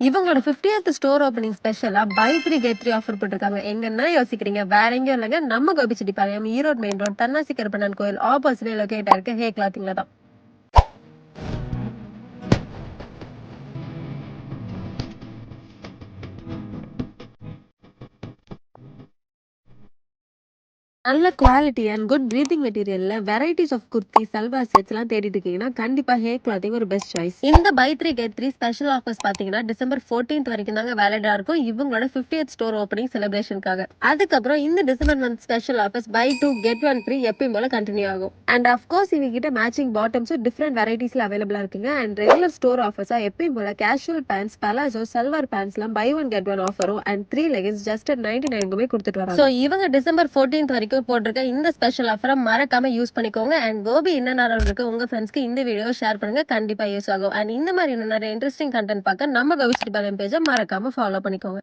இவங்களோட 50த் store opening ஸ்பெஷலா பை 3 கெட் 3 ஆஃபர் போட்டிருக்காங்க. எங்கன்னா யோசிக்கிறீங்க? வேற எங்கேயும் இல்லங்க. நம்ம கோபிச்செட்டிப்பாளையம், ஈரோடு மெயின் ரோட், தன்னாசி கருப்பண்ணன் கோயில் ஆப்போசிட்ல லொகேட் ஆயிருக்கு ஹே கிளாத்திங்ல தான். நல்ல குவாலிட்டி அண்ட் குட் பிரீத்திங் மெட்டீரியல்ல வெரைட்டிஸ் ஆஃப் குர்த்தி, சல்வார் செட்ஸ்லாம் தேடிட்டு இருக்கீங்கன்னா, கண்டிப்பா ஹே கிளாத்திங் ஒரு பெஸ்ட் சாய்ஸ். இந்த பை 3 கெட் 3 ஸ்பெஷல் ஆஃபர்ஸ் பாத்தீங்கன்னா, டிசம்பர் 14th வரைக்கும் தாங்க வேலிடா இருக்கும். இவங்களோட 50th ஸ்டோர் ஓப்பனிங் செலிப்ரேஷனுக்காக. அதுக்கப்புறம் இந்த December month special offers buy 2 get 1 free எப்பயும் போல கண்டினியூ ஆகும். அண்ட் அஃப்கோர்ஸ் இவங்க கிட்ட மேட்சிங் பாட்டம்ஸும் டிஃப்ரெண்ட் வெரைட்டிஸ்ல அவைலபிளா இருக்குங்க. அண்ட் ரெகுலர் ஸ்டோர் ஆஃபர்ஸா எப்பயும் போல கேஷுவல் பேண்ட்ஸ், பலாசோ, சல்வார் பேண்ட்ஸ்லாம் பை 1 கெட் 1 ஆஃபரும் அண்ட் 3 லெகின்ஸ் ஜஸ்ட் at 99 கொடுத்துட்டு வராங்க. ஸோ இவங்க டிசம்பர் 14th வரைக்கும் போட்டிருக்க இந்த ஸ்பெஷல் ஆஃபரை மறக்காம யூஸ் பண்ணிக்கோங்க. அண்ட் கோபி என்ன இருக்கு உங்க ஃப்ரெண்ட்ஸ்க்கு இந்த வீடியோ ஷேர் பண்ணுங்க. கண்டிப்பா யூஸ் ஆகும். அண்ட் இந்த மாதிரி நிறைய இன்ட்ரெஸ்டிங் கண்டென்ட் பார்க்க நம்ம கோபி சிட்டி பேஜை மறக்காம ஃபாலோ பண்ணிக்கோங்க.